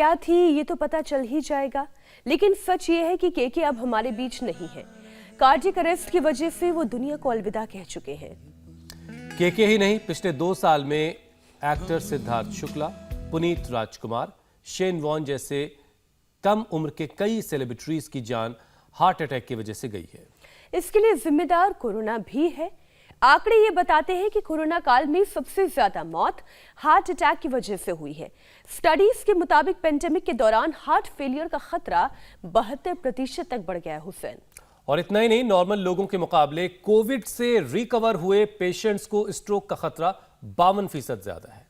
क्या थी ये तो पता चल ही जाएगा, लेकिन सच ये है कि केके अब हमारे बीच नहीं है। कार्डियक अरेस्ट की वजह से वो दुनिया को अलविदा कह चुके हैं। केके ही नहीं, पिछले 2 साल में एक्टर सिद्धार्थ शुक्ला, पुनीत राजकुमार, शेन वॉन जैसे कम उम्र के कई सेलिब्रिटीज की जान हार्ट अटैक की वजह से गई है। इसके लिए जिम्मेदार कोरोना भी है। आंकड़े ये बताते हैं कि कोरोना काल में सबसे ज्यादा मौत हार्ट अटैक की वजह से हुई है। स्टडीज के मुताबिक पेंडेमिक के दौरान हार्ट फेलियर का खतरा 72% तक बढ़ गया है। हुसैन, और इतना ही नहीं, नॉर्मल लोगों के मुकाबले कोविड से रिकवर हुए पेशेंट्स को स्ट्रोक का खतरा 52% ज्यादा है।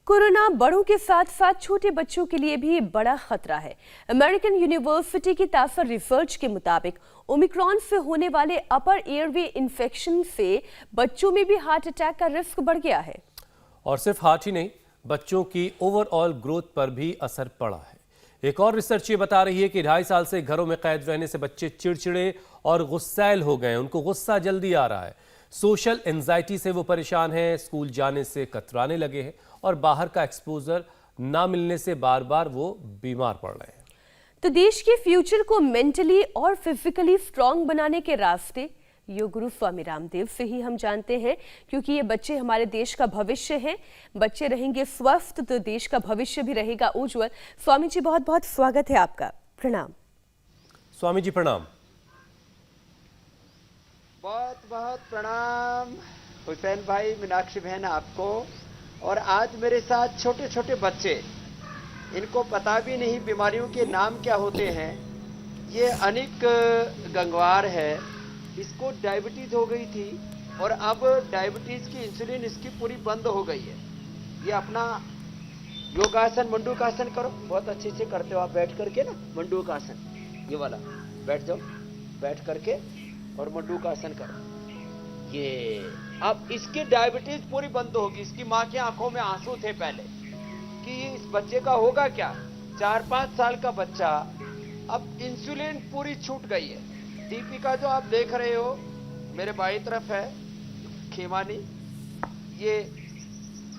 कोरोना बड़ों के साथ साथ छोटे बच्चों के लिए भी बड़ा खतरा है। अमेरिकन यूनिवर्सिटी की ताज़ा रिसर्च के मुताबिक ओमिक्रॉन से होने वाले अपर एयरवे इन्फेक्शन से बच्चों में भी हार्ट अटैक का रिस्क बढ़ गया है। और सिर्फ हार्ट ही नहीं, बच्चों की ओवरऑल ग्रोथ पर भी असर पड़ा है। एक और रिसर्च ये बता रही है कि 2.5 साल से घरों में कैद रहने से बच्चे चिड़चिड़े और गुस्सैल हो गए। उनको गुस्सा जल्दी आ रहा है, सोशल एंजाइटी से वो परेशान हैं, स्कूल जाने से कतराने लगे हैं और बाहर का एक्सपोजर ना मिलने से बार बार वो बीमार पड़ रहे हैं। तो देश के फ्यूचर को मेंटली और फिजिकली स्ट्रांग बनाने के रास्ते योग गुरु स्वामी रामदेव से ही हम जानते हैं, क्योंकि ये बच्चे हमारे देश का भविष्य हैं। बच्चे रहेंगे स्वस्थ तो देश का भविष्य भी रहेगा उज्जवल। स्वामी जी, बहुत बहुत स्वागत है आपका। प्रणाम। स्वामी जी प्रणाम। बहुत बहुत प्रणाम हुसैन भाई, मीनाक्षी बहन आपको। और आज मेरे साथ छोटे छोटे बच्चे, इनको पता भी नहीं बीमारियों के नाम क्या होते हैं। ये अनिक गंगवार है, इसको डायबिटीज हो गई थी और अब डायबिटीज की इंसुलिन इसकी पूरी बंद हो गई है। ये अपना योगासन मंडूकासन करो, बहुत अच्छे से करते हो आप बैठ करके ना। मंडूकासन ये वाला बैठ जाओ, बैठ करके और मंडूकासन करो। ये अब इसकी डायबिटीज पूरी बंद होगी। इसकी माँ की आंखों में आंसू थे पहले कि इस बच्चे का होगा क्या। 4-5 साल का बच्चा, अब इंसुलिन पूरी छूट गई है। दीपिका जो आप देख रहे हो मेरे बाईं तरफ है, खेमानी, ये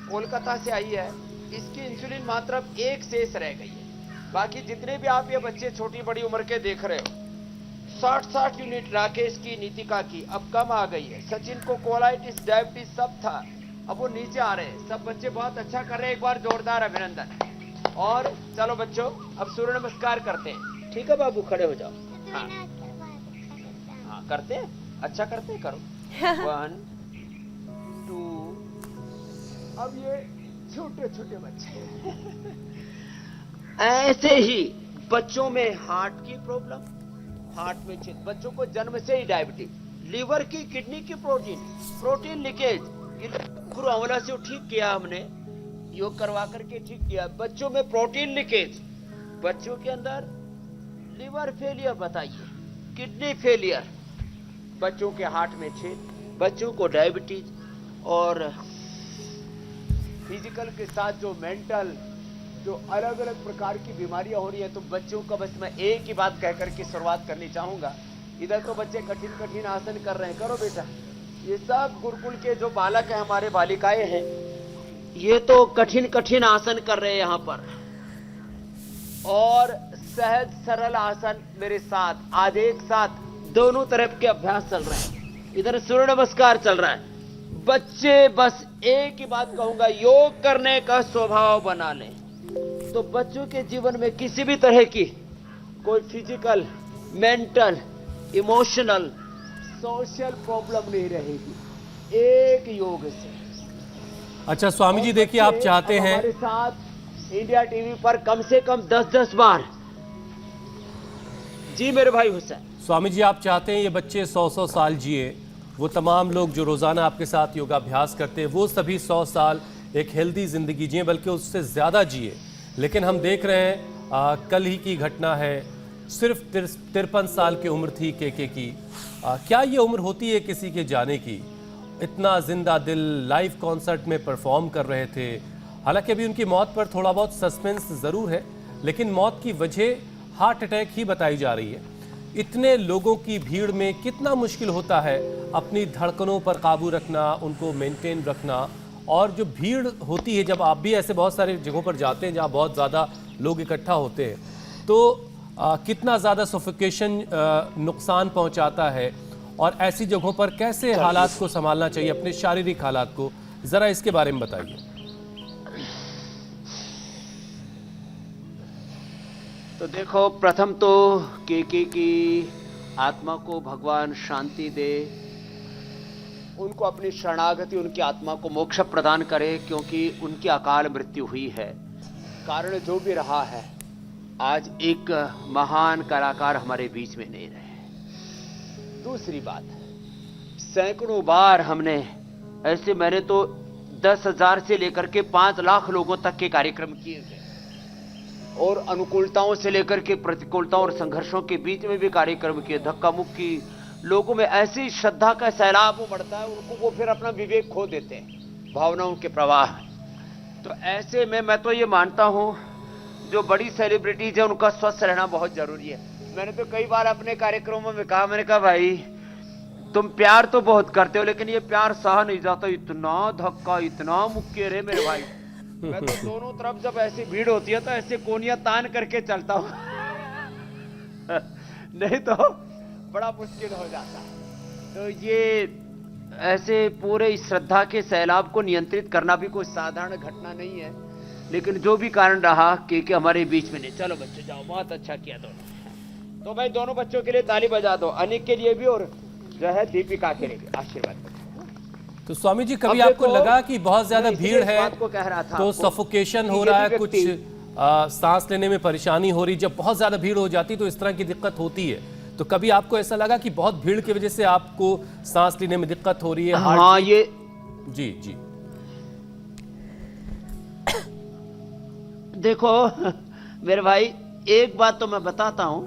कोलकाता से आई है। इसकी इंसुलिन मात्रा 1 शेष रह गई है। बाकी जितने भी आप ये बच्चे छोटी बड़ी उम्र के देख रहे हो, 60 यूनिट राकेश की, नीतिका की अब कम आ गई है। सचिन को कोलाइटिस डायबिटीज सब था, अब वो नीचे आ रहे हैं। सब बच्चे बहुत अच्छा कर रहे हैं, एक बार जोरदार अभिनंदन। और चलो बच्चों, अब सूर्य नमस्कार करते हैं। ठीक है बाबू, खड़े हो जाओ। हाँ हाँ, करते हैं, अच्छा करते हैं, करो। 1 2। अब ये छोटे छोटे बच्चे ऐसे ही बच्चों में हार्ट की प्रॉब्लम, हार्ट में बच्चों को जन्म से ही डायबिटीज, लीवर की, किडनी की प्रोटीन लीकेज, गुरु अमला से ठीक किया हमने, योग करवा करके ठीक किया। बच्चों में प्रोटीन लीकेज, बच्चों के अंदर लीवर फेलियर, बताइए किडनी फेलियर, बच्चों के हार्ट में छेद, बच्चों को डायबिटीज। और फिजिकल के साथ जो मेंटल, जो अलग अलग प्रकार की बीमारियां हो रही है, तो बच्चों का बस मैं एक ही बात कहकर के शुरुआत करनी चाहूंगा। इधर तो बच्चे कठिन कठिन आसन कर रहे हैं, करो बेटा। ये सब गुरुकुल के जो बालक हैं, हमारे बालिकाएं हैं, ये तो कठिन कठिन आसन कर रहे हैं यहाँ पर। और सहज सरल आसन मेरे साथ आज एक साथ दोनों तरफ के अभ्यास चल रहे हैं। इधर सूर्य नमस्कार चल रहा है। बच्चे बस एक ही बात कहूंगा, योग करने का स्वभाव बना लें तो बच्चों के जीवन में किसी भी तरह की कोई physical, mental, emotional, social problem नहीं रहेगी एक योग से। अच्छा स्वामी जी, देखिए आप चाहते हैं हमारे साथ इंडिया टीवी पर कम से कम 10-10 बार। जी मेरे भाई हुसैन। स्वामी जी, आप चाहते हैं ये बच्चे 100-100 साल जिए। वो तमाम लोग जो रोजाना आपके साथ योगाभ्यास करते हैं, वो सभी 100 साल एक हेल्दी जिंदगी जिए, बल्कि उससे ज्यादा जिए। लेकिन हम देख रहे हैं कल ही की घटना है, सिर्फ 53 साल की उम्र थी केके की। क्या ये उम्र होती है किसी के जाने की? इतना जिंदा दिल, लाइव कॉन्सर्ट में परफॉर्म कर रहे थे। हालांकि अभी उनकी मौत पर थोड़ा बहुत सस्पेंस ज़रूर है, लेकिन मौत की वजह हार्ट अटैक ही बताई जा रही है। इतने लोगों की भीड़ में कितना मुश्किल होता है अपनी धड़कनों पर काबू रखना, उनको मेंटेन रखना। और जो भीड़ होती है, जब आप भी ऐसे बहुत सारे जगहों पर जाते हैं जहाँ बहुत ज़्यादा लोग इकट्ठा होते हैं, तो कितना ज़्यादा सफोकेशन नुकसान पहुंचाता है और ऐसी जगहों पर कैसे हालात को संभालना चाहिए, अपने शारीरिक हालात को, ज़रा इसके बारे में बताइए। तो देखो, प्रथम तो केके की आत्मा को भगवान शांति दे, उनको अपनी शरणागति, उनकी आत्मा को मोक्ष प्रदान करे, क्योंकि उनकी अकाल मृत्यु हुई है। कारण जो भी रहा है, आज एक महान कलाकार हमारे बीच में नहीं रहे। दूसरी बात, सैकड़ों बार हमने ऐसे, मैंने तो 10,000 से लेकर के 5 लाख लोगों तक के कार्यक्रम किए थे, और अनुकूलताओं से लेकर के प्रतिकूलताओं और संघर्षों के बीच में भी कार्यक्रम किए। धक्का मुक्की, लोगों में ऐसी श्रद्धा का सैलाब बढ़ता है, उनको वो फिर अपना विवेक खो देते हैं भावनाओं के प्रवाह। तो ऐसे में मैं तो ये मानता हूं, जो बड़ी सेलिब्रिटीज है उनका स्वस्थ रहना बहुत जरूरी है। मैंने तो कई बार अपने कार्यक्रमों में कहा, मैंने कहा भाई तुम प्यार तो बहुत करते हो, लेकिन ये प्यार सहा नहीं जाता, इतना धक्का, इतना मुक्के रे मेरे भाई। मैं तो दोनों तरफ जब ऐसी भीड़ होती है तो ऐसे कोनियां तान करके चलता हूं नहीं तो बड़ा मुश्किल हो जाता है। तो ये ऐसे पूरे श्रद्धा के सैलाब को नियंत्रित करना भी कोई साधारण घटना नहीं है, लेकिन जो भी कारण रहा कि हमारे बीच में नहीं। चलो बच्चे जाओ, बहुत अच्छा किया दोनों। तो भाई दोनों बच्चों के लिए ताली बजा दो, अनिक के लिए भी और जो है दीपिका के लिए भी आशीर्वाद दो। तो स्वामी जी, कभी आपको लगा कि बहुत ज्यादा भीड़ है को कह रहा था तो सफोकेशन हो रहा है, कुछ सांस लेने में परेशानी हो रही, जब बहुत ज्यादा भीड़ हो जाती तो इस तरह की दिक्कत होती है, तो कभी आपको ऐसा लगा कि बहुत भीड़ की वजह से आपको सांस लेने में दिक्कत हो रही है? हाँ, ये जी जी देखो मेरे भाई, एक बात तो मैं बताता हूं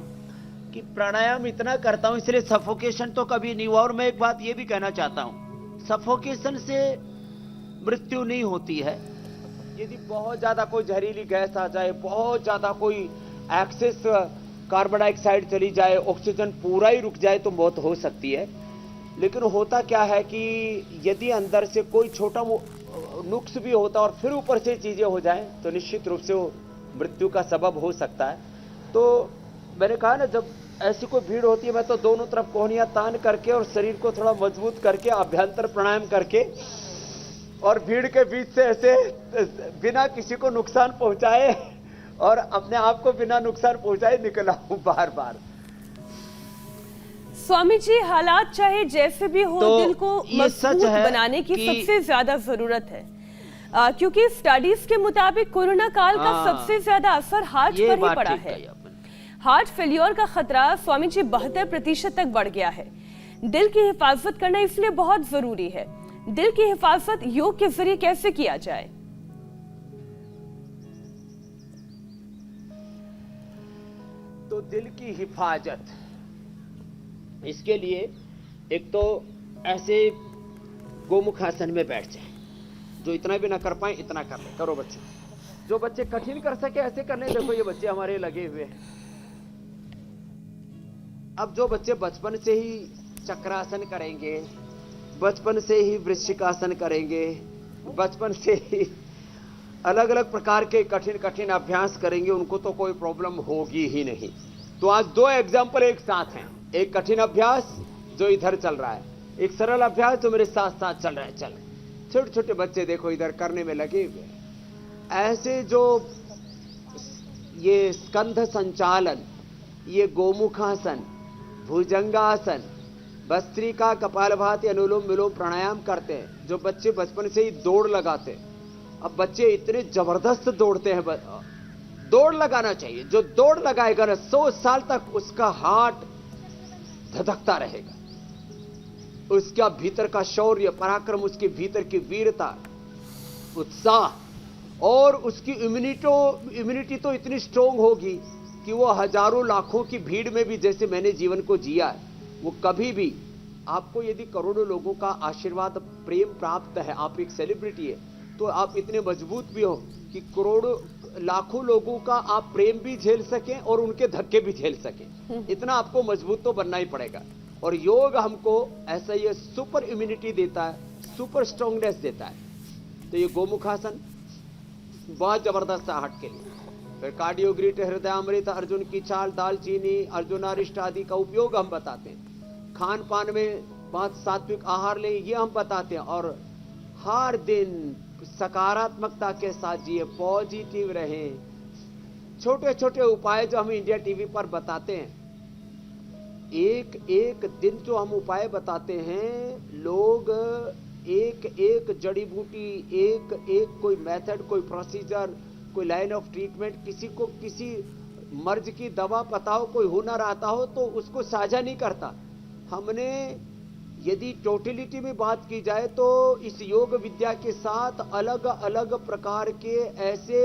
कि प्राणायाम इतना करता हूं इसलिए सफोकेशन तो कभी नहीं हुआ। और मैं एक बात ये भी कहना चाहता हूं, सफोकेशन से मृत्यु नहीं होती है। यदि बहुत ज्यादा कोई जहरीली गैस आ जाए, बहुत ज्यादा कोई एक्सेस कार्बन डाइऑक्साइड चली जाए, ऑक्सीजन पूरा ही रुक जाए, तो मौत हो सकती है। लेकिन होता क्या है कि यदि अंदर से कोई छोटा नुक्स भी होता और फिर ऊपर से चीजें हो जाएं, तो निश्चित रूप से वो मृत्यु का सबब हो सकता है। तो मैंने कहा ना, जब ऐसी कोई भीड़ होती है, मैं तो दोनों तरफ कोहनियां तान करके और शरीर को थोड़ा मजबूत करके अभ्यंतर प्राणायाम करके और भीड़ के बीच से ऐसे बिना किसी को नुकसान पहुंचाए और अपने आप को बिना नुकसान पहुंचाए निकला हूं बार बार। स्वामी जी, हालात चाहे जैसे भी हो, तो दिल को मजबूत बनाने की सबसे ज्यादा जरूरत है, क्योंकि स्टडीज के मुताबिक कोरोना काल का सबसे ज्यादा असर हार्ट पर ही पड़ा है। हार्ट फेल्योर का खतरा स्वामी जी 72% तक बढ़ गया है। दिल की हिफाजत करना इसलिए बहुत जरूरी है। दिल की हिफाजत योग के जरिए कैसे किया जाए? तो दिल की हिफाजत, इसके लिए एक तो ऐसे गोमुख आसन में बैठ जाए, जो इतना भी ना कर पाए इतना कर ले, करो बच्चे। जो बच्चे कठिन कर सके ऐसे करने, देखो ये बच्चे हमारे लगे हुए हैं। अब जो बच्चे बचपन से ही चक्रासन करेंगे, बचपन से ही वृश्चिकासन करेंगे, बचपन से ही अलग अलग प्रकार के कठिन कठिन अभ्यास करेंगे, उनको तो कोई प्रॉब्लम होगी ही नहीं। तो आज दो एग्जाम्पल एक साथ हैं, एक कठिन अभ्यास जो इधर चल रहा है, एक सरल अभ्यास जो मेरे साथ साथ चल रहा है। चल, छोटे छोटे बच्चे देखो इधर करने में लगे हुए हैं। ऐसे जो ये स्कंध संचालन, ये गोमुखासन, भुजंगासन, भस्त्रिका, कपालभाति, अनुलोम विलोम प्राणायाम करते हैं, जो बच्चे बचपन से ही दौड़ लगाते हैं। अब बच्चे इतने जबरदस्त दौड़ते हैं, दौड़ लगाना चाहिए। जो दौड़ लगाएगा ना, 100 साल तक उसका हार्ट धधकता रहेगा। उसका भीतर का शौर्य पराक्रम, उसके भीतर की वीरता, उत्साह और उसकी इम्यूनिटी तो इतनी स्ट्रोंग होगी कि वो हजारों लाखों की भीड़ में भी, जैसे मैंने जीवन को जिया है, वो कभी भी, आपको यदि करोड़ों लोगों का आशीर्वाद प्रेम प्राप्त है, आप एक सेलिब्रिटी है, तो आप इतने मजबूत भी हो कि करोड़ों लाखों लोगों का आप प्रेम भी झेल सकें और उनके धक्के भी झेल सकें। इतना आपको मजबूत तो बनना ही पड़ेगा। और योग हमको ऐसा ये सुपर इम्यूनिटी देता है, सुपर स्ट्रांगनेस देता है। तो ये गोमुखासन बहुत जबरदस्त है हार्ट के लिए। फिर कार्डियोग्रिट, हृदयामृत, अर्जुन की छाल, दालचीनी, अर्जुनारिष्ट आदि का उपयोग हम बताते हैं। खान पान में बहुत सात्विक आहार लें, ये हम बताते हैं। और हर दिन सकारात्मकता के साथ जिए, पॉजिटिव रहें। छोटे छोटे उपाय जो हम इंडिया टीवी पर बताते हैं, एक एक दिन जो हम उपाय बताते हैं, लोग एक एक जड़ी बूटी, एक एक कोई मेथड, कोई प्रोसीजर, कोई लाइन ऑफ ट्रीटमेंट, किसी को किसी मर्ज की दवा पता हो, कोई हुनर आता हो तो उसको साझा नहीं करता। हमने यदि टोटलिटी में बात की जाए तो इस योग विद्या के साथ अलग अलग प्रकार के ऐसे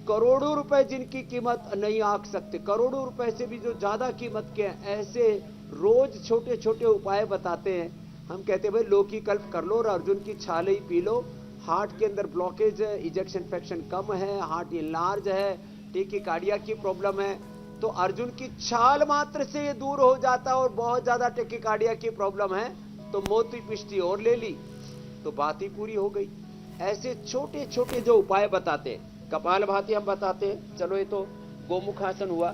करोड़ों रुपए जिनकी कीमत नहीं आंक सकते, करोड़ों रुपए से भी जो ज्यादा कीमत के हैं, ऐसे रोज छोटे छोटे उपाय बताते हैं। हम कहते हैं भाई लौकी कल्प कर लो और अर्जुन की छाल ही पी लो। हार्ट के अंदर ब्लॉकेज है, इजेक्शन फ्रैक्शन कम है, हार्ट इनलार्ज है, टेकिकार्डिया की प्रॉब्लम है, तो अर्जुन की छाल मात्र से ये दूर हो जाता है। और बहुत ज्यादा टेकिकार्डिया की प्रॉब्लम है तो मोती पिष्टी और ले ली तो बात ही पूरी हो गई। ऐसे छोटे छोटे जो उपाय बताते हैं, कपालभाति हम बताते हैं, चलो ये तो गोमुखासन हुआ,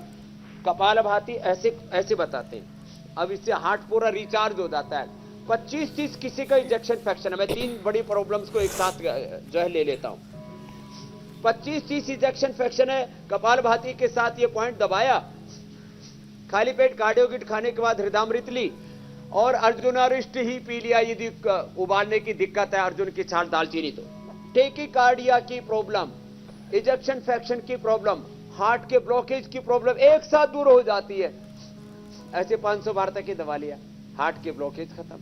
कपालभाति ऐसे ऐसे बताते हैं। अब इससे हार्ट पूरा रिचार्ज हो जाता है। 25-30 किसी का इंजेक्शन फ्रैक्शन है, मैं 3 बड़ी प्रॉब्लम्स को एक साथ जो है ले लेता हूं। 25-30 इंजेक्शन फ्रैक्शन है, कपालभाति के साथ ये पॉइंट दबाया, खाली पेट कार्डियोगिट खाने के बाद हृदयामृत ली और अर्जुनारिष्ट ही पी लिया। यदि उबालने की दिक्कत है, अर्जुन की छाल, दालचीनी, तो टेकिकार्डिया की प्रॉब्लम, इजेक्शन फ्रैक्शन की प्रॉब्लम, हार्ट के ब्लॉकेज की प्रॉब्लम एक साथ दूर हो जाती है। ऐसे 500 बार तक की दवा लिया, हार्ट के ब्लॉकेज खत्म।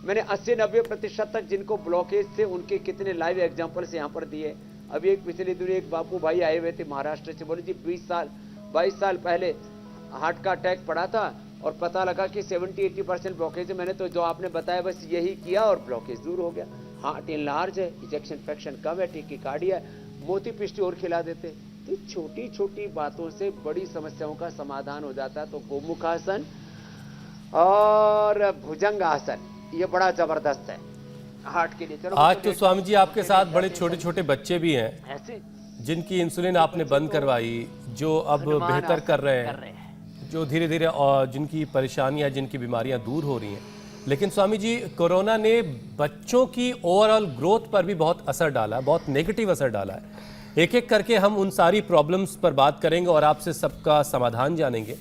मैंने 80-90% तक जिनको ब्लॉकेज थे उनके कितने लाइव एग्जांपल्स यहां पर दिए। अभी एक पिछले दिन एक बापू भाई आए हुए थे महाराष्ट्र से, बोले जी 22 साल पहले हार्ट का अटैक पड़ा था और पता लगा कि 70-80% ब्लॉकेज है। मैंने तो जो आपने बताया बस यही किया और ब्लॉकेज दूर हो गया। हार्ट इनलार्ज है, इजेक्शन फ्रैक्शन कम है, टेकिकार्डिया, मोती पिष्टी और खिला देते। तो छोटी छोटी बातों से बड़ी समस्याओं का समाधान हो जाता है। तो गोमुखासन और भुजंगासन ये बड़ा जबरदस्त है हार्ट के लिए। चलो आज तो स्वामी जी आपके साथ बड़े छोटे छोटे बच्चे भी हैं ऐसे जिनकी इंसुलिन आपने बंद करवाई, जो अब बेहतर कर रहे हैं, जो धीरे धीरे जिनकी परेशानियां, जिनकी बीमारियां दूर हो रही हैं। लेकिन स्वामी जी, कोरोना ने बच्चों की ओवरऑल ग्रोथ पर भी बहुत असर डाला, बहुत नेगेटिव असर डाला है। एक एक करके हम उन सारी प्रॉब्लम्स पर बात करेंगे और आपसे सबका समाधान जानेंगे।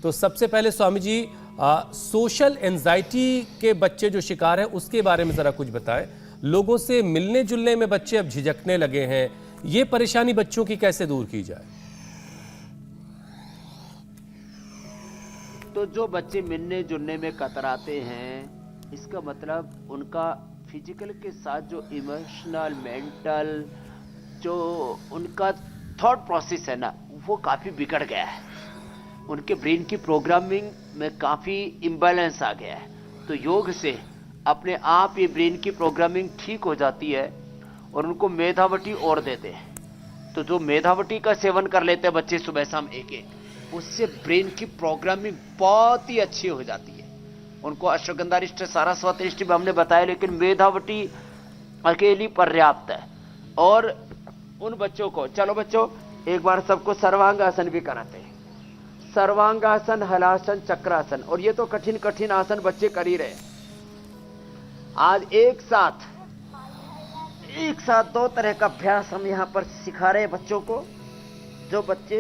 तो सबसे पहले स्वामी जी, सोशल एंजाइटी के बच्चे जो शिकार हैं उसके बारे में ज़रा कुछ बताएं। लोगों से मिलने जुलने में बच्चे अब झिझकने लगे हैं, ये परेशानी बच्चों की कैसे दूर की जाए? तो जो बच्चे मिलने जुलने में कतराते हैं, इसका मतलब उनका फिजिकल के साथ जो इमोशनल, मेंटल, जो उनका थॉट प्रोसेस है ना, वो काफी बिगड़ गया है। उनके ब्रेन की प्रोग्रामिंग में काफी इम्बैलेंस आ गया है। तो योग से अपने आप ये ब्रेन की प्रोग्रामिंग ठीक हो जाती है और उनको मेधावटी और देते हैं। तो जो मेधावटी का सेवन कर लेते हैं बच्चे सुबह शाम एक, उससे ब्रेन की प्रोग्रामिंग बहुत ही अच्छी हो जाती है। उनको अश्वगंधारिष्ट, सारस्वतरिष्ट भी हमने बताया, लेकिन मेधावटी अकेली पर्याप्त है। और उन बच्चों को, चलो बच्चों एक बार सबको सर्वांगासन भी कराते हैं। सर्वांगासन, हलासन, चक्रासन, और ये तो कठिन कठिन आसन बच्चे कर ही रहे। आज एक साथ 2 तरह का अभ्यास हम यहां पर सिखा रहे हैं बच्चों को। जो बच्चे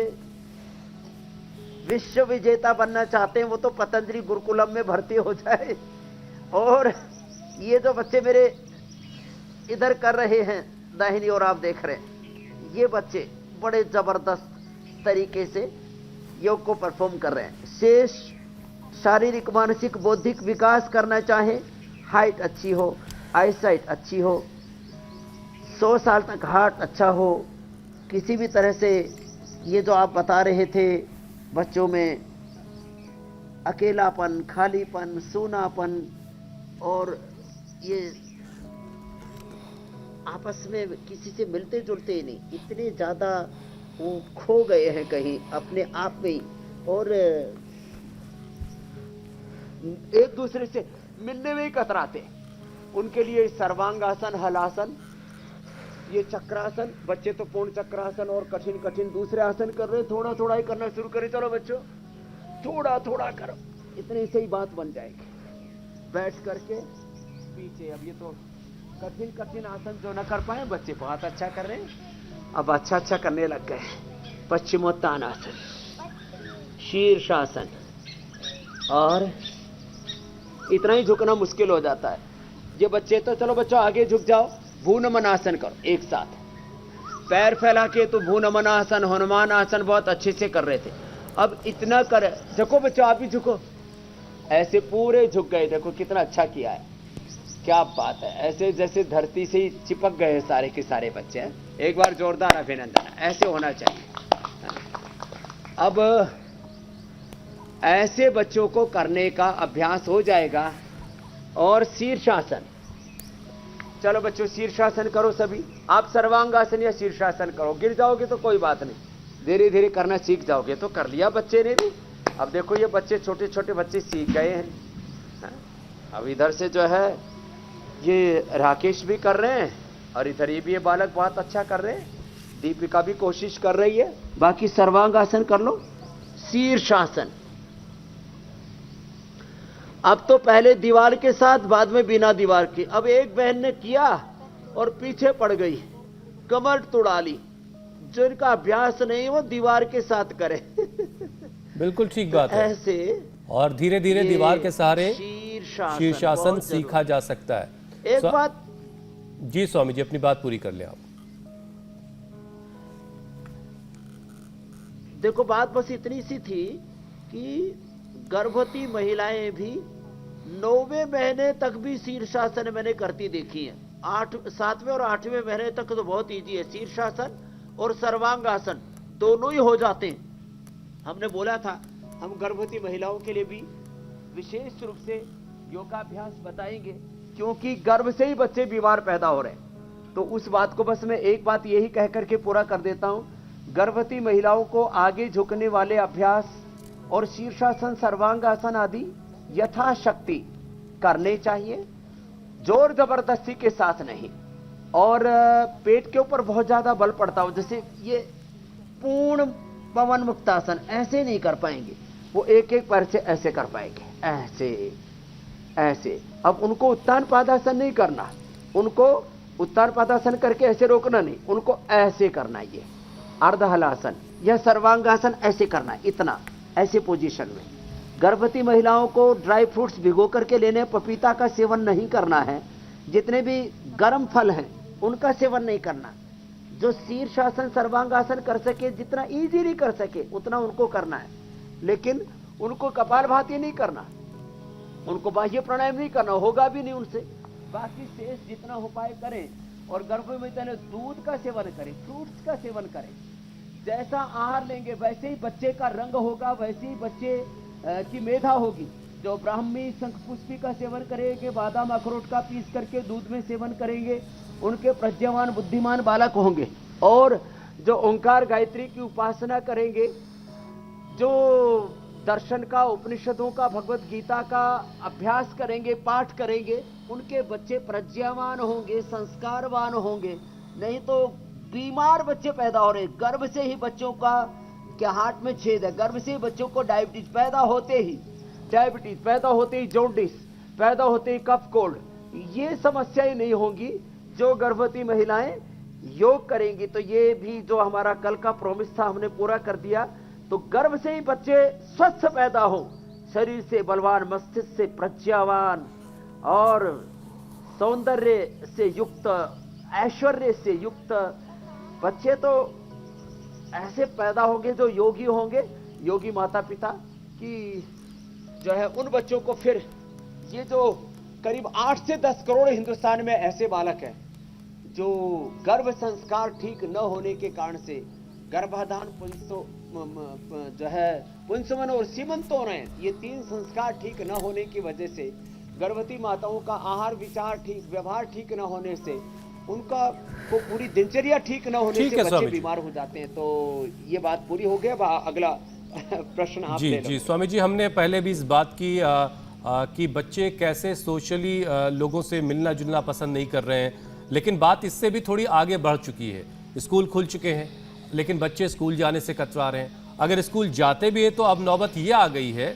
विश्व विजेता बनना चाहते हैं वो तो पतंजलि गुरुकुलम में भर्ती हो जाए। और ये जो बच्चे मेरे इधर कर रहे हैं, दाहिनी ओर आप देख रहे हैं, ये बच्चे बड़े जबरदस्त तरीके से योग को परफॉर्म कर रहे हैं। शेष शारीरिक, मानसिक, बौद्धिक विकास करना चाहे, हाइट अच्छी हो, आईसाइट अच्छी हो, 100 साल तक हार्ट अच्छा हो, किसी भी तरह से ये जो आप बता रहे थे बच्चों में अकेलापन, खालीपन, सूनापन, और ये आपस में किसी से मिलते जुलते ही नहीं, इतने ज्यादा वो खो गए हैं कहीं अपने आप में ही, और एक दूसरे से मिलने में ही कतराते। उनके लिए सर्वांगासन, हलासन ये चक्रासन, बच्चे तो पूर्ण चक्रासन और कठिन कठिन दूसरे आसन कर रहे हैं, थोड़ा थोड़ा ही करना शुरू करें। चलो बच्चों, थोड़ा थोड़ा करो, इतने से ही बात बन जाएगी। बैठ करके पीछे, अब ये तो कठिन कठिन आसन जो न कर पाए बच्चे बहुत अच्छा कर रहे हैं, अब अच्छा अच्छा करने लग गए। पश्चिमोत्तानासन, शीर्षासन, और इतना ही झुकना मुश्किल हो जाता है ये बच्चे। तो चलो बच्चों आगे झुक जाओ, भूनमनासन करो एक साथ, पैर फैला के। तो भूनमनासन, हनुमान आसन बहुत अच्छे से कर रहे थे। अब इतना कर, झुको बच्चों, आप भी झुको, ऐसे पूरे झुक गए। देखो कितना अच्छा किया है, क्या बात है, ऐसे जैसे धरती से ही चिपक गए सारे के सारे बच्चे हैं। एक बार जोरदार अभिनंदन, ऐसे होना चाहिए। अब ऐसे बच्चों को करने का अभ्यास हो जाएगा। और शीर्षासन, चलो बच्चों शीर्षासन करो सभी। आप सर्वांगासन या शीर्षासन करो, गिर जाओगे तो कोई बात नहीं, धीरे धीरे करना सीख जाओगे। तो कर लिया बच्चे ने भी। अब देखो ये बच्चे, छोटे छोटे बच्चे सीख गए हैं। अब इधर से जो है ये राकेश भी कर रहे हैं, और इधर ये भी ये बालक बहुत अच्छा कर रहे हैं। दीपिका भी कोशिश कर रही है। बाकी सर्वांगासन कर लो, शीर्षासन। अब तो पहले दीवार के साथ, बाद में बिना दीवार के। अब एक बहन ने किया और पीछे पड़ गई, कमर तुड़ा ली। जिनका अभ्यास नहीं वो दीवार के साथ करे। बिल्कुल ठीक बात है। ऐसे और धीरे धीरे दीवार के सहारे शीर्षासन बहुत सीखा जा सकता है। एक बात, जी स्वामी जी अपनी बात पूरी कर लें आप। देखो बात बस इतनी सी थी कि गर्भवती महिलाएं भी 9वें महीने तक भी शीर्षासन मैंने करती देखी है। 7वें और 8वें महीने तक तो बहुत इजी है। शीर्षासन और सर्वांगासन दोनों ही हो जाते हैं। हमने बोला था हम गर्भवती महिलाओं के लिए भी विशेष रूप से योगाभ्यास बताएंगे, क्योंकि गर्भ से ही बच्चे बीमार पैदा हो रहे हैं। तो उस बात को बस मैं एक बात यही कह करके पूरा कर देता हूं। गर्भवती महिलाओं को आगे झुकने वाले अभ्यास और शीर्षासन, सर्वांगासन आदि यथाशक्ति करने चाहिए, जोर जबरदस्ती के साथ नहीं। और पेट के ऊपर बहुत ज्यादा बल पड़ता हो, जैसे ये पूर्ण पवन मुक्तासन ऐसे नहीं कर पाएंगे, वो एक एक पैर से ऐसे कर पाएंगे, ऐसे ऐसे। अब उनको उत्तान पादासन नहीं करना, उनको उत्तान पादासन करके ऐसे रोकना नहीं, उनको ऐसे करना। ये अर्धहलासन या सर्वांगासन ऐसे करना, इतना ऐसे पोजीशन में। गर्भवती महिलाओं को ड्राई फ्रूट्स भिगो करके लेने, पपीता का सेवन नहीं करना है। जितने भी गर्म फल हैं उनका सेवन नहीं करना। जो शीर्षासन, सर्वांगासन कर सके, जितना इजीली कर सके उतना उनको करना है। लेकिन उनको कपालभाति नहीं करना, उनको बाह्य प्राणायाम नहीं करना, होगा भी नहीं उनसे। बाकी शेष जितना हो पाए करें। और गर्भवती महिला दूध का सेवन करें, फ्रूट्स का सेवन करें। जैसा आहार लेंगे वैसे ही बच्चे का रंग होगा, वैसे ही बच्चे की मेधा होगी। जो ब्राह्मी शंखपुष्पी का सेवन करेंगे, बादाम अखरोट का पीस करके दूध में सेवन करेंगे, उनके प्रज्ञावान बुद्धिमान बालक होंगे। और जो ओंकार गायत्री की उपासना करेंगे, जो दर्शन का, उपनिषदों का, भगवत गीता का अभ्यास करेंगे, पाठ करेंगे, उनके बच्चे प्रज्ञावान होंगे, संस्कारवान होंगे। नहीं तो बीमार बच्चे पैदा हो रहे। गर्भ से ही बच्चों का क्या हार्ट में छेद है, गर्भ से ही बच्चों को डायबिटीज पैदा होते ही, डायबिटीज पैदा होते ही जॉन्डिस पैदा होते ही कफ कोल्ड, ये समस्याएं नहीं होंगी। जो गर्भवती महिलाएं योग करेंगी, तो ये भी जो हमारा कल का प्रॉमिस था हमने पूरा कर दिया। तो गर्भ से ही बच्चे स्वस्थ पैदा हो, शरीर से बलवान, मस्तिष्क से प्रज्ञावान और सौंदर्य से युक्त, ऐश्वर्य से युक्त बच्चे तो ऐसे पैदा होंगे जो योगी होंगे, योगी माता पिता की जो है। उन बच्चों को फिर ये जो करीब 8 से 10 करोड़ हिंदुस्तान में ऐसे बालक हैं जो गर्भ संस्कार ठीक न होने के कारण से गर्भाधान जो है पुंसवन और सीमंत हो रहे हैं। ये 3 संस्कार ठीक न होने की वजह से, गर्भवती माताओं का आहार विचार ठीक, व्यवहार ठीक न होने से, उनका को पूरी दिनचर्या ठीक न होने से बच्चे बीमार हो जाते हैं। तो ये बात पूरी हो गया। अगला प्रश्न आप ले लो। जी स्वामी जी, हमने पहले भी इस बात की कि बच्चे कैसे सोशली लोगों से मिलना जुलना पसंद नहीं कर रहे हैं, लेकिन बात इससे भी थोड़ी आगे बढ़ चुकी है। स्कूल खुल चुके हैं, लेकिन बच्चे स्कूल जाने से कतरा रहे हैं। अगर स्कूल जाते भी हैं तो अब नौबत ये आ गई है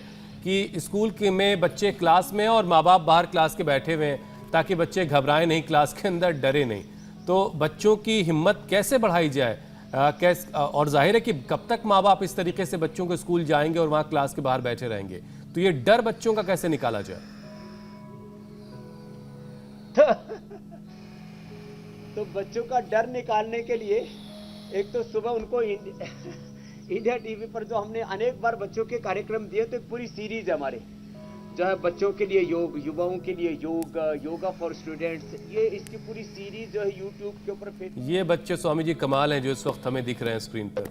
कि स्कूल के में बच्चे क्लास में और माँ बाप बाहर क्लास के बैठे हुए हैं, ताकि बच्चे घबराएं नहीं, क्लास के अंदर डरे नहीं। तो बच्चों की हिम्मत कैसे बढ़ाई जाए? और जाहिर है कि कब तक माँ बाप इस तरीके से बच्चों को स्कूल जाएंगे और वहाँ क्लास के बाहर बैठे रहेंगे? तो ये डर बच्चों का कैसे निकाला जाए? तो बच्चों का डर निकालने के लिए एक तो सुबह उनको इंडिया टीवी पर जो हमने अनेक बार बच्चों के कार्यक्रम दिए, तो एक पूरी सीरीज हमारे जो है बच्चों के लिए योग, युवाओं के लिए योग, योगा फॉर स्टूडेंट्स, ये इसकी पूरी सीरीज जो है यूट्यूब के ऊपर ये बच्चे स्वामी जी कमाल हैं जो इस वक्त हमें दिख रहे हैं स्क्रीन पर।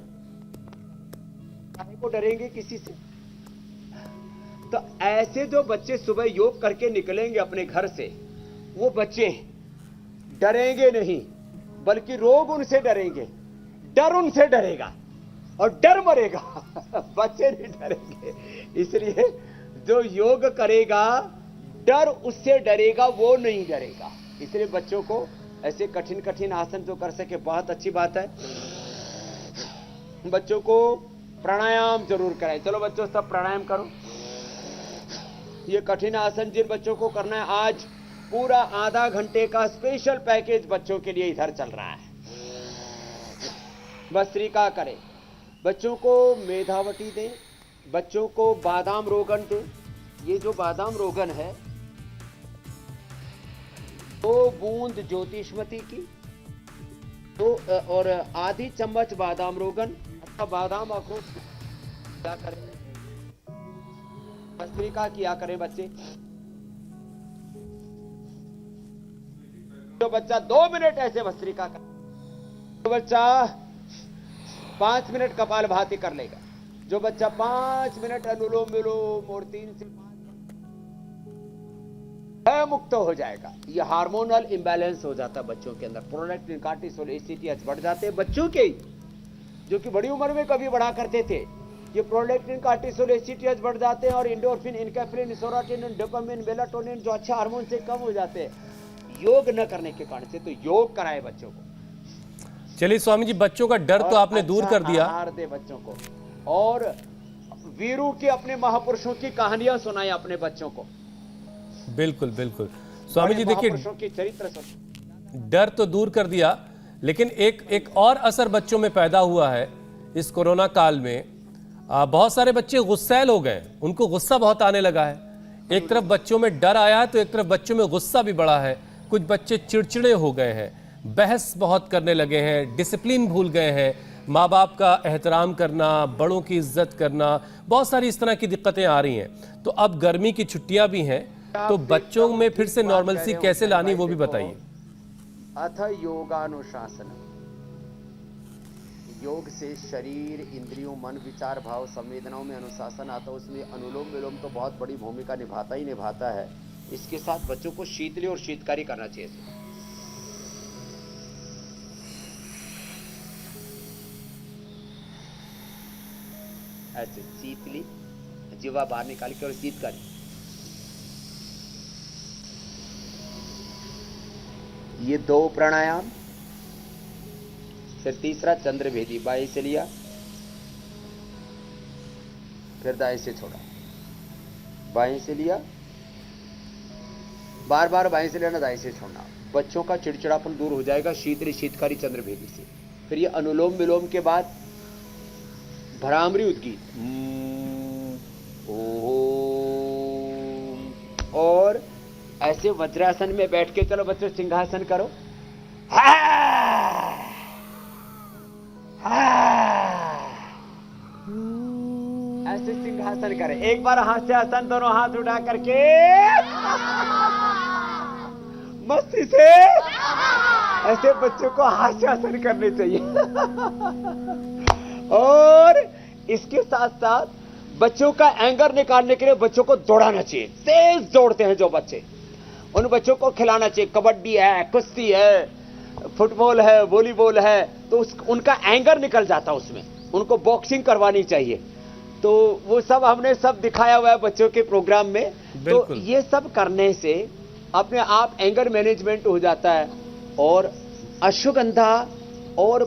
काहे को डरेंगे किसी से? तो ऐसे जो बच्चे सुबह योग करके निकलेंगे अपने घर से, वो बच्चे डरेंगे नहीं, बल्कि लोग उनसे डरेंगे, डर उनसे डरेगा और डर मरेगा। बच्चे नहीं डरेंगे। इसलिए जो योग करेगा, डर उससे डरेगा, वो नहीं डरेगा। इसलिए बच्चों को ऐसे कठिन कठिन आसन जो कर सके बहुत अच्छी बात है। बच्चों को प्राणायाम जरूर कराएं। चलो बच्चों सब प्राणायाम करो। ये कठिन आसन जिन बच्चों को करना है, आज पूरा आधा घंटे का स्पेशल पैकेज बच्चों के लिए इधर चल रहा है। भस्त्रिका करें, बच्चों को मेधावटी दें, बच्चों को बादाम रोगन दें। ये जो बादाम रोगन है, 2 बूंद ज्योतिष्मती की, तो और आधी चम्मच बादाम रोगन अथवा बादाम अखरोट क्या करें, भस्त्रिका किया करें बच्चे। जो बच्चा 2 मिनट ऐसे भस्त्रिका कर, जो बच्चा 5 मिनट कपालभाति कर लेगा, जो बच्चा 5 मिनट अनुलोम विलोम और 3 से 5 मुक्त हो जाएगा। ये हार्मोनल इंबैलेंस हो जाता है बच्चों के अंदर, प्रोलैक्टिन, कार्टिसोल, एसीटीएच बढ़ जाते हैं बच्चों के, जो कि बड़ी उम्र में कभी बढ़ा करते थे। ये प्रोलैक्टिन, कार्टिसोल, एसीटीएच बढ़ जाते हैं और इंडोर्फिन, इनकेफ्रिन, सेरोटोनिन, डोपामिन, मेलाटोनिन जो अच्छे हार्मोन से कम हो जाते हैं योग न करने के कारण से। तो योग कराए बच्चों को। चलिए स्वामी जी, बच्चों का डर तो आपने दूर कर दिया। आहार दे बच्चों को और वीरू के अपने महापुरुषों की कहानियां सुनाएं अपने बच्चों को। बिल्कुल बिल्कुल स्वामी जी, देखिए की चरित्र सुन। डर तो दूर कर दिया, लेकिन एक और असर बच्चों में पैदा हुआ है इस कोरोना काल में। बहुत सारे बच्चे गुस्सैल हो गए, उनको गुस्सा बहुत आने लगा है। एक तरफ बच्चों में डर आया है तो एक तरफ बच्चों में गुस्सा भी बढ़ा है। कुछ बच्चे चिड़चिड़े हो गए हैं, बहस बहुत करने लगे हैं, डिसिप्लिन भूल गए हैं, माँ बाप का एहतराम करना, बड़ों की इज्जत करना, बहुत सारी इस तरह की दिक्कतें आ रही हैं। तो अब गर्मी की छुट्टियां भी हैं, तो बच्चों में फिर से नॉर्मलसी कैसे लानी वो भी बताइए। अथ योगानुशासन, योग से शरीर, इंद्रियों, मन, विचार, भाव, संवेदनाओं में अनुशासन आता है। उसमें अनुलोम विलोम तो बहुत बड़ी भूमिका निभाता ही निभाता है। इसके साथ बच्चों को शीतली और शीतकारी करना चाहिए। ऐसे शीतली, जीवा बाहर निकाल के और शीतकारी। ये 2 प्राणायाम। फिर तीसरा चंद्रभेदी, बाएं से लिया फिर दाएं से छोड़ा, बाएं से लिया, बार बार बाएं से लेना, दाएं से छोड़ना। बच्चों का चिड़चिड़ापन दूर हो जाएगा शीतली शीतकारी चंद्रभेदी से। फिर ये अनुलोम विलोम के बाद भ्रामरी उद्गीत, ओम, और ऐसे वज्रासन में बैठ के, चलो बच्चों सिंहासन करो, ऐसे सिंहासन करें। एक बार हास्यासन, दोनों हाथ उठा करके मस्ती से ऐसे बच्चों को हास्यासन करने चाहिए। और इसके साथ साथ बच्चों का एंगर निकालने के लिए बच्चों को दौड़ाना चाहिए। तेज दौड़ते हैं जो बच्चे, उन बच्चों को खिलाना चाहिए। कबड्डी है, कुश्ती है, फुटबॉल है, वॉलीबॉल है, तो उनका एंगर निकल जाता है उसमें। उनको बॉक्सिंग करवानी चाहिए। तो वो सब हमने सब दिखाया हुआ है बच्चों के प्रोग्राम में। तो ये सब करने से अपने आप एंगर मैनेजमेंट हो जाता है। और अश्वगंधा और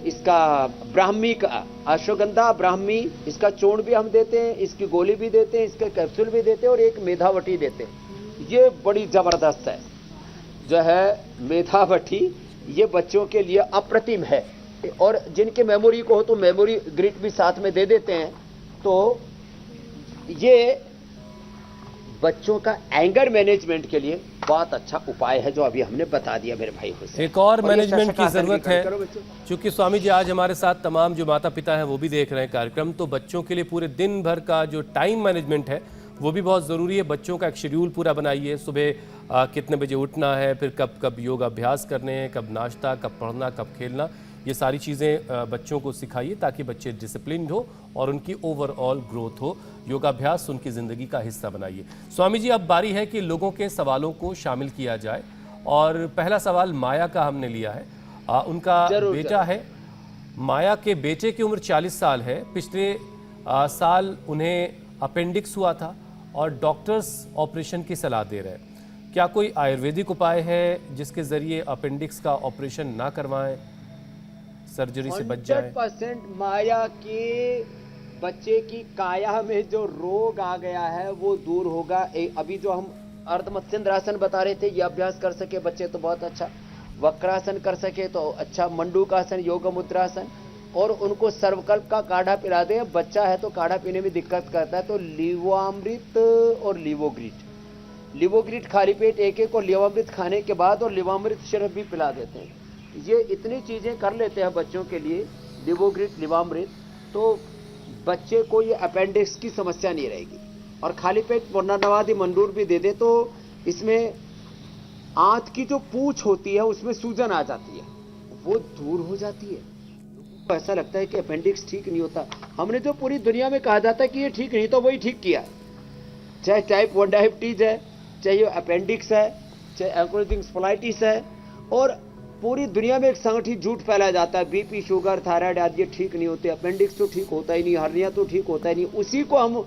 इसका ब्राह्मी का अश्वगंधा ब्राह्मी इसका चूर्ण भी हम देते हैं, इसकी गोली भी देते हैं, इसके कैप्सूल भी देते हैं और एक मेधावटी देते हैं। ये बड़ी जबरदस्त है जो है मेधावटी, ये बच्चों के लिए अप्रतिम है। और जिनके मेमोरी को हो तो मेमोरी ग्रिट भी साथ में दे देते हैं। तो ये बच्चों का एंगर मैनेजमेंट के लिए बहुत अच्छा उपाय है जो अभी हमने बता दिया मेरे भाई हुसैन। एक और ये मैनेजमेंट की शशकासन जरूरत भी है, करो बच्चों। क्योंकि स्वामी जी आज हमारे साथ तमाम जो माता पिता हैं वो भी देख रहे हैं कार्यक्रम, तो बच्चों के लिए पूरे दिन भर का जो टाइम मैनेजमेंट है वो भी बहुत ज़रूरी है। बच्चों का एक शेड्यूल पूरा बनाइए, सुबह कितने बजे उठना है, फिर कब कब योग अभ्यास करने हैं, कब नाश्ता, कब पढ़ना, कब खेलना, ये सारी चीज़ें बच्चों को सिखाइए ताकि बच्चे डिसिप्लिन्ड हो और उनकी ओवरऑल ग्रोथ हो। योगाभ्यास उनकी ज़िंदगी का हिस्सा बनाइए। स्वामी जी अब बारी है कि लोगों के सवालों को शामिल किया जाए और पहला सवाल माया का हमने लिया है। उनका बेटा है, माया के बेटे की उम्र 40 साल है। पिछले साल उन्हें अपेंडिक्स हुआ था और डॉक्टर्स ऑपरेशन की सलाह दे रहे हैं। क्या कोई आयुर्वेदिक उपाय है जिसके ज़रिए अपेंडिक्स का ऑपरेशन ना करवाएं, सर्जरी से बच जाए? 100% माया के बच्चे की काया में जो रोग आ गया है वो दूर होगा। अभी जो हम अर्धमत्स्येंद्रासन बता रहे थे, ये अभ्यास कर सके बच्चे तो बहुत अच्छा, वक्रासन कर सके तो अच्छा, मंडूकासन, योग मुद्रासन, और उनको सर्वकल्प का काढ़ा पिला दे। बच्चा है तो काढ़ा पीने में दिक्कत करता है तो लीवामृत और लिवोग्रिट खाली पेट एक एक और लीवामृत खाने के बाद और लीवामृत सिरप भी पिला देते हैं। ये इतनी चीजें कर लेते हैं बच्चों के लिए, लिवोग्रिट लिवामृत, तो बच्चे को ये अपेंडिक्स की समस्या नहीं रहेगी। और खाली पेट वर्णानवादी मंडूर भी दे दे तो इसमें आंत की जो पूंछ होती है उसमें सूजन आ जाती है, वो दूर हो जाती है। तो ऐसा लगता है कि अपेंडिक्स ठीक नहीं होता। हमने जो पूरी दुनिया में कहा जाता है कि ये ठीक नहीं, तो वही ठीक किया। चाहे टाइप 1 डायबिटीज है, चाहे अपेंडिक्स है, चाहे एंकोरेजिंग स्पोलाइटिस है, और पूरी दुनिया में एक संगठित झूठ फैलाया जाता है बीपी, शुगर, थायराइड आदि ठीक नहीं होते, अपेंडिक्स तो ठीक होता ही नहीं, हर्निया तो ठीक होता ही नहीं। उसी को हम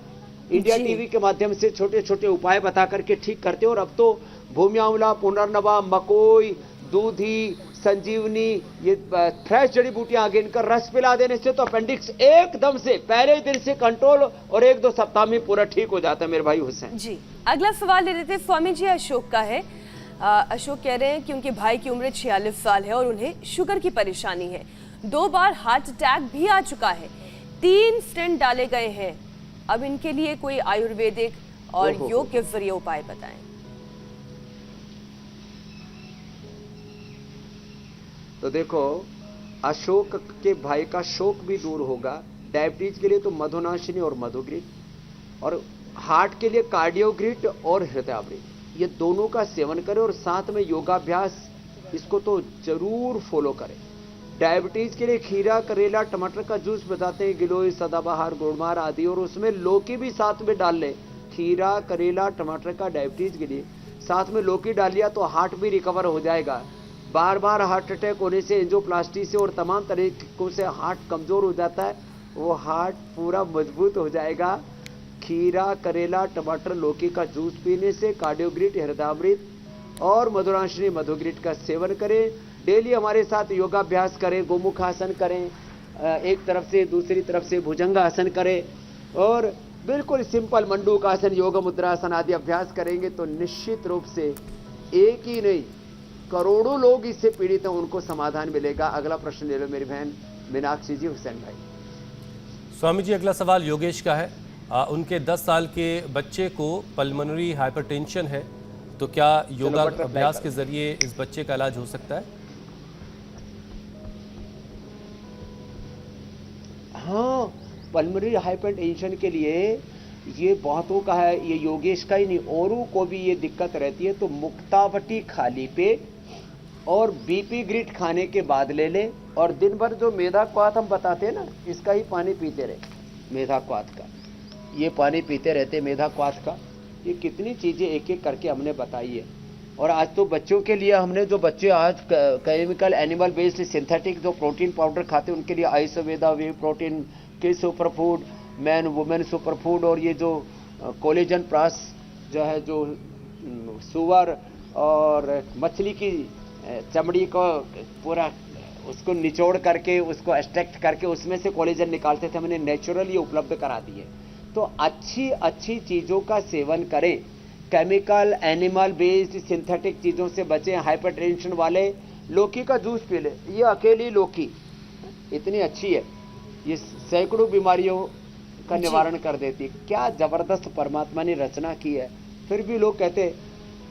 इंडिया टीवी के माध्यम से छोटे छोटे उपाय बता करके ठीक करते हैं। और अब तो भूमि आंवला, पुनर्नवा, मकोई, दूधी, संजीवनी, ये फ्रेश जड़ी बूटियां आगे इनका रस पिला देने से तो अपेंडिक्स एकदम से पहले दिन से कंट्रोल और 1-2 सप्ताह में पूरा ठीक हो जाता है मेरे भाई हुसैन जी। अगला सवाल ले लेते स्वामी जी, अशोक का है। अशोक कह रहे हैं कि उनके भाई की उम्र 46 साल है और उन्हें शुगर की परेशानी है। 2 बार हार्ट अटैक भी आ चुका है, 3 स्टेंट डाले गए हैं। अब इनके लिए कोई आयुर्वेदिक और योग के जरिए उपाय बताएं। तो देखो, अशोक के भाई का शोक भी दूर होगा। डायबिटीज के लिए तो मधुनाशिनी और मधुग्रिट, और हार्ट के लिए कार्डियोग्रिट और हृदयामृत, ये दोनों का सेवन करें और साथ में योगाभ्यास इसको तो जरूर फॉलो करें। डायबिटीज के लिए खीरा, करेला, टमाटर का जूस बताते हैं, गिलोय, सदाबहार, गुड़मार आदि, और उसमें लौकी भी साथ में डाल लें। खीरा, करेला, टमाटर का डायबिटीज के लिए साथ में लौकी डाल लिया तो हार्ट भी रिकवर हो जाएगा। बार बार हार्ट अटैक होने से, एंजियोप्लास्टी से और तमाम तरीकों से हार्ट कमजोर हो जाता है, वो हार्ट पूरा मजबूत हो जाएगा। खीरा, करेला, टमाटर, लौकी का जूस पीने से, कार्डियोग्रिट, हृदयामृत और मधुराशिनी, मधुग्रिट का सेवन करें। डेली हमारे साथ योगाभ्यास करें, गोमुखासन करें, एक तरफ से दूसरी तरफ से भुजंगासन करें, और बिल्कुल सिंपल मंडूकासन, योग मुद्रासन आदि अभ्यास करेंगे तो निश्चित रूप से एक ही नहीं करोड़ों लोग इससे पीड़ित हैं, उनको समाधान मिलेगा। अगला प्रश्न ले लो मेरी बहन मीनाक्षी जी, हुसैन भाई। स्वामी जी अगला सवाल योगेश का है। उनके 10 साल के बच्चे को पल्मोनरी हाइपरटेंशन है, तो क्या योगा अभ्यास के जरिए इस बच्चे का इलाज हो सकता है? हाँ, पल्मोनरी हाइपरटेंशन के लिए ये बहुतों का है, ये योगेश का ही नहीं औरों को भी ये दिक्कत रहती है। तो मुक्तावटी खाली पेट और बीपी ग्रिट खाने के बाद ले लें, और दिन भर जो मेधा क्वाथ हम बताते हैं ना, इसका ही पानी पीते रहे। मेधा क्वाथ का ये पानी पीते रहते, मेधा क्वाथ का। ये कितनी चीजें एक एक करके हमने बताई है। और आज तो बच्चों के लिए हमने, जो बच्चे आज केमिकल एनिमल बेस्ड सिंथेटिक जो प्रोटीन पाउडर खाते हैं, उनके लिए आयुर्वेदा वे प्रोटीन के super food, man women super food, और ये जो कोलेजन प्रास जो है, जो सुअर और मछली की चमड़ी को पूरा उसको निचोड़ करके उसको एक्सट्रैक्ट करके उसमें से कोलेजन निकालते थे, हमने नेचुरली उपलब्ध करा दिए। तो अच्छी अच्छी चीज़ों का सेवन करें, केमिकल एनिमल बेस्ड सिंथेटिक चीज़ों से बचें। हाइपरटेंशन वाले लौकी का जूस पी ले, ये अकेली लौकी इतनी अच्छी है, ये सैकड़ों बीमारियों का निवारण कर देती है। क्या ज़बरदस्त परमात्मा ने रचना की है, फिर भी लोग कहते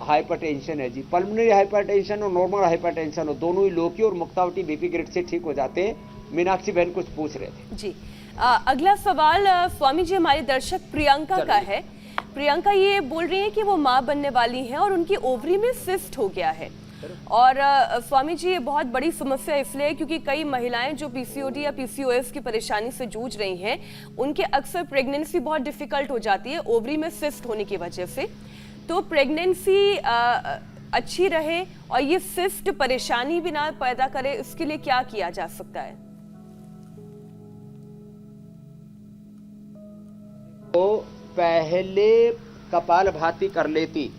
हाइपरटेंशन है जी। पल्मोनरी हाइपरटेंशन और नॉर्मल हाइपरटेंशन हो, दोनों ही लौकी और मुक्तावटी बीपी ग्रेड से ठीक हो जाते हैं। मीनाक्षी बहन कुछ पूछ रहे थे जी। अगला सवाल स्वामी जी हमारी दर्शक प्रियंका का है। प्रियंका ये बोल रही है कि वो माँ बनने वाली हैं और उनकी ओवरी में सिस्ट हो गया है। और स्वामी जी ये बहुत बड़ी समस्या इसलिए है क्योंकि कई महिलाएं जो पीसीओडी या पीसीओएस की परेशानी से जूझ रही हैं, उनके अक्सर प्रेगनेंसी बहुत डिफिकल्ट हो जाती है ओवरी में सिस्ट होने की वजह से। तो प्रेगनेंसी अच्छी रहे और ये सिस्ट परेशानी भी ना पैदा करे, इसके लिए क्या किया जा सकता है? तो पहले कपालभाति कर लेती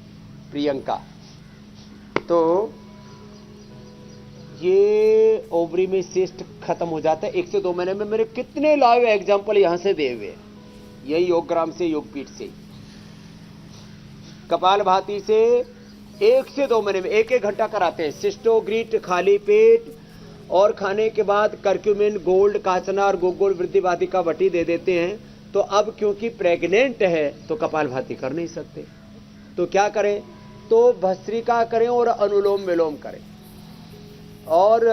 प्रियंका, तो ये ओवरी में सिस्ट खत्म हो जाता है 1 से 2 महीने में। मेरे कितने लाइव एग्जांपल यहां से दे हुए, यही योगग्राम से, योगपीठ से। कपालभाति से 1 से 2 महीने में 1-1 घंटा कराते हैं। सिस्टोग्रिट खाली पेट और खाने के बाद कर्क्यूमिन, गोल्ड, काचनार, गोगोल, वृद्धिवादी का वटी दे देते हैं। तो अब क्योंकि प्रेग्नेंट है तो कपालभाति कर नहीं सकते, तो क्या करें? तो भस्त्रिका करें और अनुलोम विलोम करें। और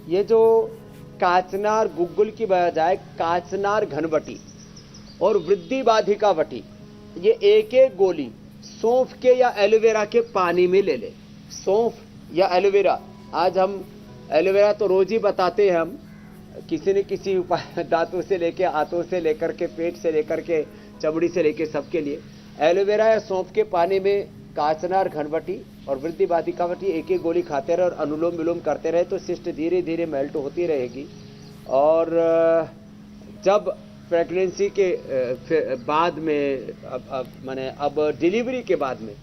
ये जो काचनार गुग्गुल की बजाय काचनार घनवटी और वृद्धिबाधिका वटी, ये एक एक गोली सौंफ के या एलोवेरा के पानी में ले ले। सौंफ या एलोवेरा, आज हम एलोवेरा तो रोज ही बताते हैं हम, किसी न किसी उपाय, दांतों से लेके, हाथों से लेकर के, पेट से लेकर के, चमड़ी से लेके, सबके लिए एलोवेरा या सौंफ के पानी में काचनार घनवटी और वृद्धिबाधिका वटी एक एक गोली खाते रहे और अनुलोम विलोम करते रहे तो सिस्ट धीरे धीरे मेल्ट होती रहेगी। और जब प्रेगनेंसी के बाद में, अब डिलीवरी के बाद में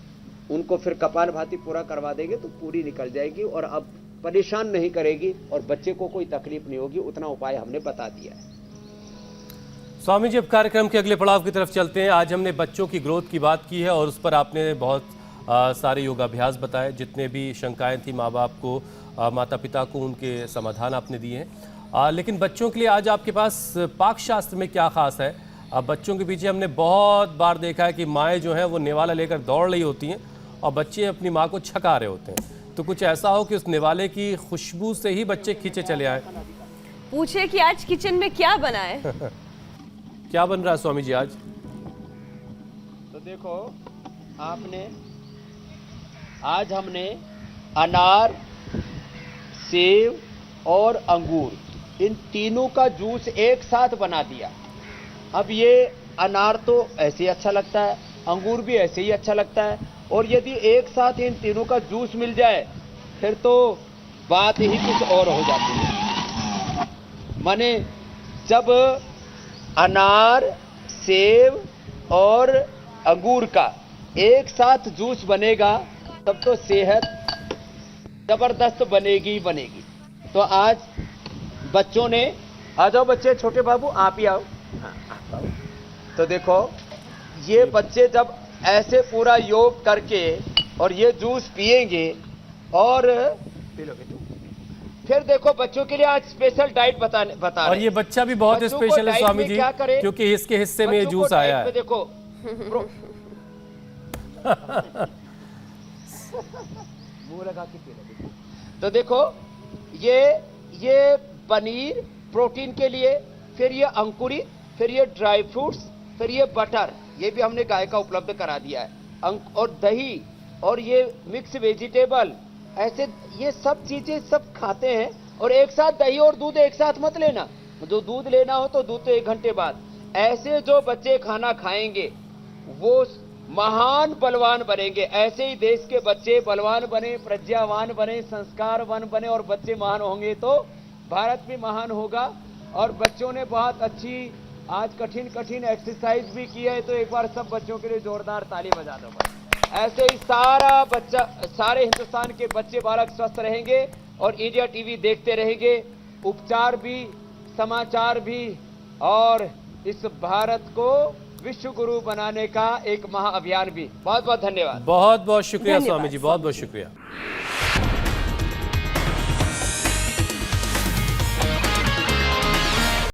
उनको फिर कपालभाति पूरा करवा देंगे तो पूरी निकल जाएगी और अब परेशान नहीं करेगी और बच्चे को कोई तकलीफ नहीं होगी। उतना उपाय हमने बता दिया है। स्वामी जी, अब कार्यक्रम के अगले पड़ाव की तरफ चलते हैं। आज हमने बच्चों की ग्रोथ की बात की है और उस पर आपने बहुत सारे योगाभ्यास बताए। जितने भी शंकाएं थी माँ बाप को, माता पिता को, उनके समाधान आपने दिए हैं। लेकिन बच्चों के लिए आज आपके पास पाक शास्त्र में क्या खास है? बच्चों के पीछे हमने बहुत बार देखा है कि माएँ जो हैं वो नेवाला लेकर दौड़ रही होती हैं और बच्चे अपनी माँ को छका रहे होते हैं। तो कुछ ऐसा हो कि उस नेवाले की खुशबू से ही बच्चे खींचे चले आए। पूछे कि आज किचन में क्या बना है? क्या बन रहा है स्वामी जी आज? तो देखो, आज हमने अनार, सेब और अंगूर, इन तीनों का जूस एक साथ बना दिया। अब ये अनार तो ऐसे ही अच्छा लगता है, अंगूर भी ऐसे ही अच्छा लगता है, और यदि एक साथ इन तीनों का जूस मिल जाए फिर तो बात ही कुछ और हो जाती है। माने जब अनार, सेब और अंगूर का एक साथ जूस बनेगा तब तो सेहत जबरदस्त बनेगी बनेगी। तो आज बच्चों ने, आ जाओ बच्चे, छोटे बाबू आप ही आओ। हाँ, आप आओ। तो देखो, ये बच्चे जब ऐसे पूरा योग करके और ये जूस पिएंगे और पी लोगे तुम, फिर देखो बच्चों के लिए आज स्पेशल डाइट बता और ये बच्चा भी बहुत स्पेशल है स्वामी जी, क्योंकि इसके हिस्से में ये जूस आया है। देखो मुंह लगा के पी लो। तो देखो, ये पनीर प्रोटीन के लिए, फिर ये अंकुरित, फिर ये ड्राई फ्रूट्स, फिर ये बटर, ये भी हमने गाय का उपलब्ध करा दिया है, और दही, और ये मिक्स वेजिटेबल, ऐसे ये सब चीजें सब खाते हैं। और एक साथ दही और दूध एक साथ मत लेना, जो दूध लेना हो तो दूध तो 1 घंटे बाद। ऐसे जो बच्चे खाना खाएंगे वो महान बलवान बनेंगे। ऐसे ही देश के बच्चे बलवान बने, प्रज्ञावान बने, संस्कारवान बने और बच्चे महान होंगे तो भारत भी महान होगा। और बच्चों ने बहुत अच्छी आज कठिन एक्सरसाइज भी की है, तो एक बार सब बच्चों के लिए जोरदार ताली बजा दो। ऐसे ही सारे हिंदुस्तान के बच्चे बालक स्वस्थ रहेंगे और इंडिया टीवी देखते रहेंगे। उपचार भी, समाचार भी और इस भारत को विश्व गुरु बनाने का एक महाअभियान भी। बहुत बहुत धन्यवाद। बहुत बहुत शुक्रिया धन्यवाद स्वामी जी, बहुत बहुत शुक्रिया।